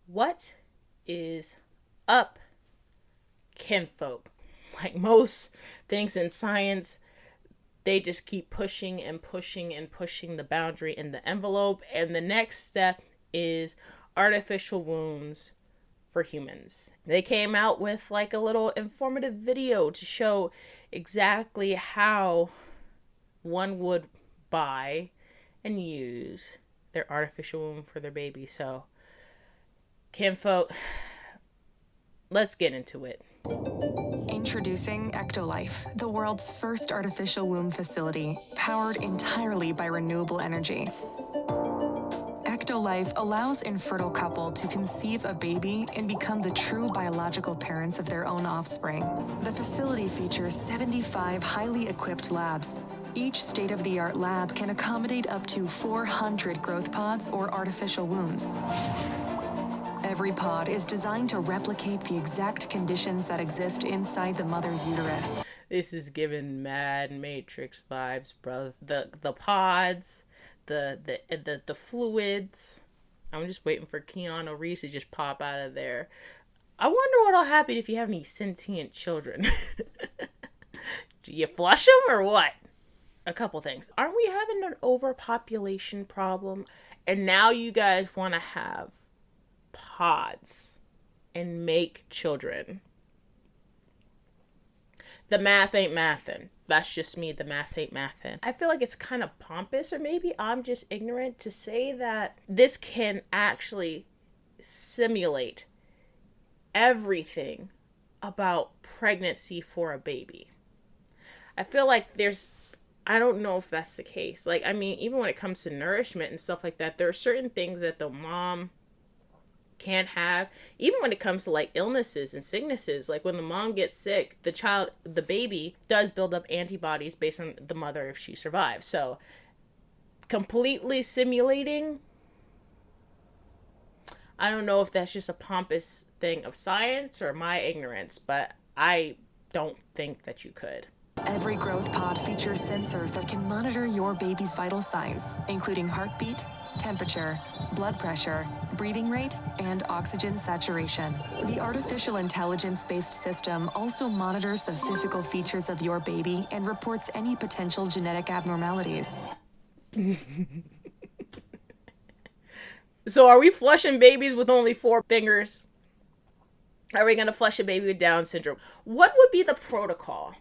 What is up, kinfolk? Like most things in science, they just keep pushing and pushing and pushing the boundary and the envelope. And the next step is artificial wombs for humans. They came out with like a little informative video to show exactly how one would buy and use their artificial womb for their baby. So, kinfolk, let's get into it. Introducing ECTOLIFE, the world's first artificial womb facility, powered entirely by renewable energy. ECTOLIFE allows infertile couple to conceive a baby and become the true biological parents of their own offspring. The facility features 75 highly equipped labs. Each state-of-the-art lab can accommodate up to 400 growth pods or artificial wombs. Every pod is designed to replicate the exact conditions that exist inside the mother's uterus. This is giving mad Matrix vibes, bro. The pods, the fluids. I'm just waiting for Keanu Reeves to just pop out of there. I wonder what'll happen if you have any sentient children. Do you flush them or what? A couple things. Aren't we having an overpopulation problem? And now you guys want to have pods and make children. The math ain't mathin'. That's just me. The math ain't mathin'. I feel like it's kind of pompous, or maybe I'm just ignorant to say that this can actually simulate everything about pregnancy for a baby. I feel like I don't know if that's the case. Like, I mean, even when it comes to nourishment and stuff like that, there are certain things that the mom can't have. Even when it comes to like illnesses and sicknesses, like when the mom gets sick, the baby does build up antibodies based on the mother if she survives. So completely simulating, I don't know if that's just a pompous thing of science or my ignorance, but I don't think that you could. Every growth pod features sensors that can monitor your baby's vital signs, including heartbeat, temperature, blood pressure, breathing rate, and oxygen saturation. The artificial intelligence-based system also monitors the physical features of your baby and reports any potential genetic abnormalities. So are we flushing babies with only 4 fingers? Are we going to flush a baby with Down syndrome? What would be the protocol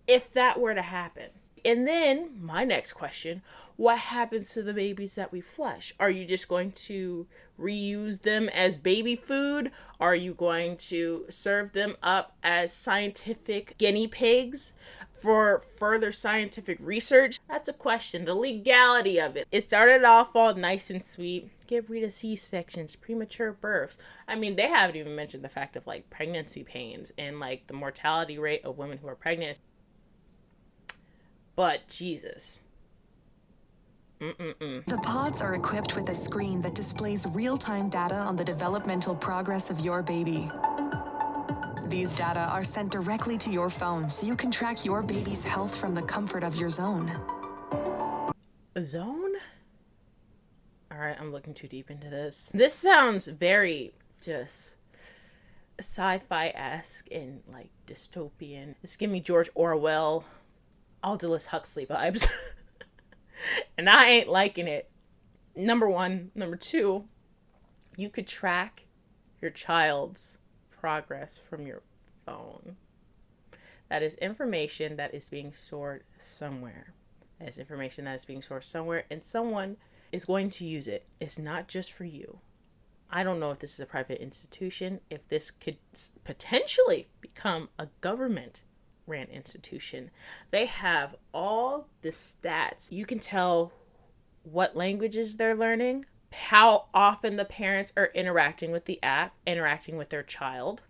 if that were to happen? And then my next question, what happens to the babies that we flush? Are you just going to reuse them as baby food? Are you going to serve them up as scientific guinea pigs for further scientific research? That's a question. The legality of it. It started off all nice and sweet. Get rid of C-sections, premature births. I mean, they haven't even mentioned the fact of like pregnancy pains and like the mortality rate of women who are pregnant. But Jesus. The pods are equipped with a screen that displays real-time data on the developmental progress of your baby. These data are sent directly to your phone so you can track your baby's health from the comfort of your zone. A zone? Alright, I'm looking too deep into this. This sounds very just sci-fi-esque and like dystopian. It's giving me George Orwell, Aldous Huxley vibes. And I ain't liking it. Number one. Number two, you could track your child's progress from your phone. That is information that is being stored somewhere. That is information that is being stored somewhere, and someone is going to use it. It's not just for you. I don't know if this is a private institution, if this could potentially become a government ran institution. They have all the stats. You can tell what languages they're learning, how often the parents are interacting with the app, interacting with their child,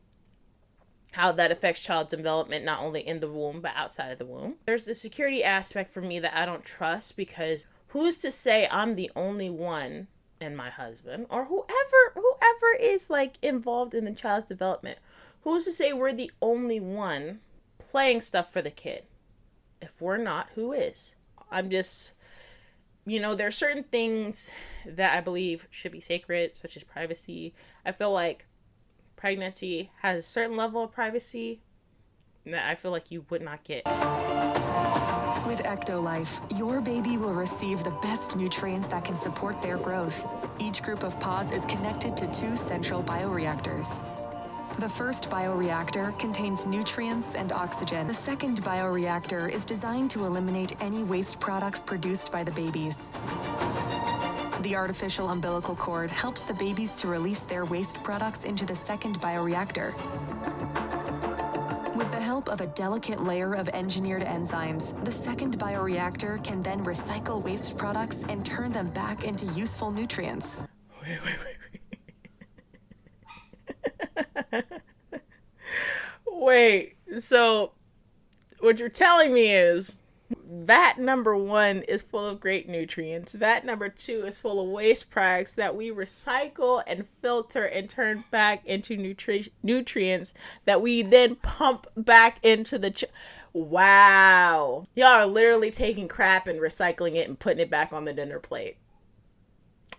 how that affects child's development not only in the womb but outside of the womb. There's the security aspect for me that I don't trust, because who's to say I'm the only one, and my husband or whoever is like involved in the child's development, who's to say we're the only one playing stuff for the kid? If we're not, who is? I'm just You know, there are certain things that I believe should be sacred, such as privacy. I feel like pregnancy has a certain level of privacy that I feel like you would not get. With ECTOLIFE, your baby will receive the best nutrients that can support their growth. Each group of pods is connected to 2 central bioreactors. The first bioreactor contains nutrients and oxygen. The second bioreactor is designed to eliminate any waste products produced by the babies. The artificial umbilical cord helps the babies to release their waste products into the second bioreactor. With the help of a delicate layer of engineered enzymes, the second bioreactor can then recycle waste products and turn them back into useful nutrients. Wait, so what you're telling me is vat number 1 is full of great nutrients. Vat number 2 is full of waste products that we recycle and filter and turn back into nutrients that we then pump back into the wow. Y'all are literally taking crap and recycling it and putting it back on the dinner plate.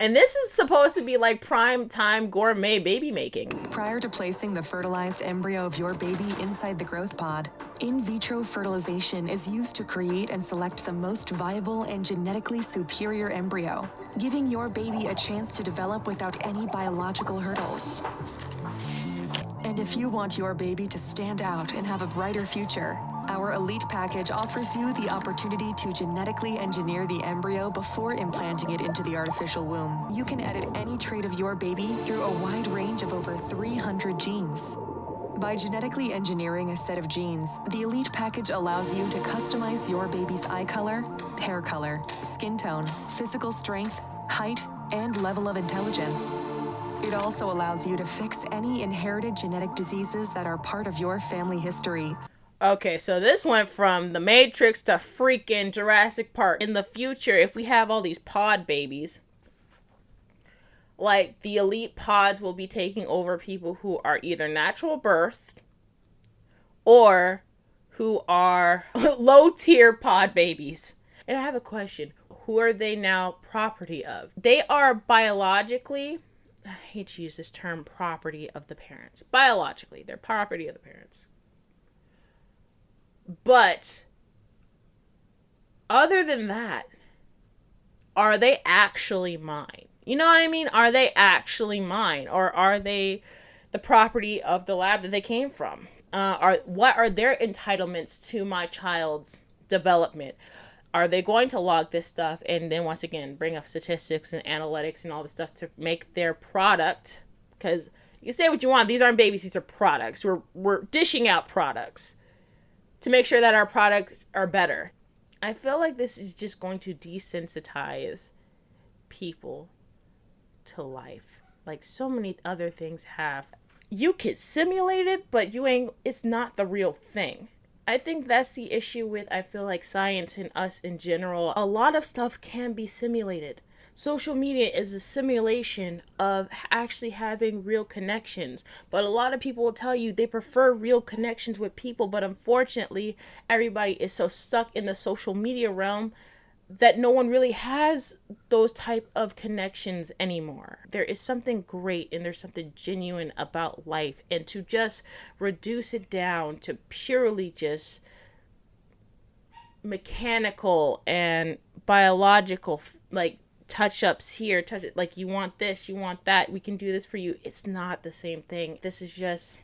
And this is supposed to be like prime time gourmet baby making. Prior to placing the fertilized embryo of your baby inside the growth pod, in vitro fertilization is used to create and select the most viable and genetically superior embryo, giving your baby a chance to develop without any biological hurdles. And if you want your baby to stand out and have a brighter future, our Elite package offers you the opportunity to genetically engineer the embryo before implanting it into the artificial womb. You can edit any trait of your baby through a wide range of over 300 genes. By genetically engineering a set of genes, the Elite package allows you to customize your baby's eye color, hair color, skin tone, physical strength, height, and level of intelligence. It also allows you to fix any inherited genetic diseases that are part of your family history. Okay, so this went from The Matrix to freaking Jurassic Park. In the future, if we have all these pod babies, like the Elite pods will be taking over people who are either natural birth or who are low tier pod babies. And I have a question. Who are they now property of? They are biologically, I hate to use this term, property of the parents. Biologically, they're property of the parents. But other than that, are they actually mine? You know what I mean? Are they actually mine? Or are they the property of the lab that they came from? What are their entitlements to my child's development? Are they going to log this stuff and then once again bring up statistics and analytics and all this stuff to make their product? Because you can say what you want. These aren't babies. These are products. We're dishing out products to make sure that our products are better. I feel like this is just going to desensitize people to life. Like so many other things have. You can simulate it, but it's not the real thing. I think that's the issue with, I feel like, science and us in general. A lot of stuff can be simulated. Social media is a simulation of actually having real connections. But a lot of people will tell you they prefer real connections with people. But unfortunately, everybody is so stuck in the social media realm that no one really has those type of connections anymore. There is something great and there's something genuine about life. And to just reduce it down to purely just mechanical and biological, like, touch-ups here, touch it, like you want this, you want that, we can do this for you. It's not the same thing. This is just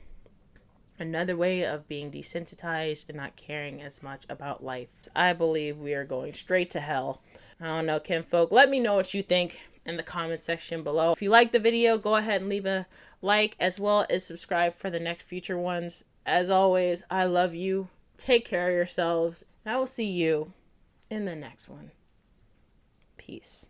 another way of being desensitized and not caring as much about life. I believe we are going straight to hell. I don't know, kinfolk. Let me know what you think in the comment section below. If you like the video, go ahead and leave a like as well as subscribe for the next future ones. As always, I love you. Take care of yourselves. And I will see you in the next one. Peace.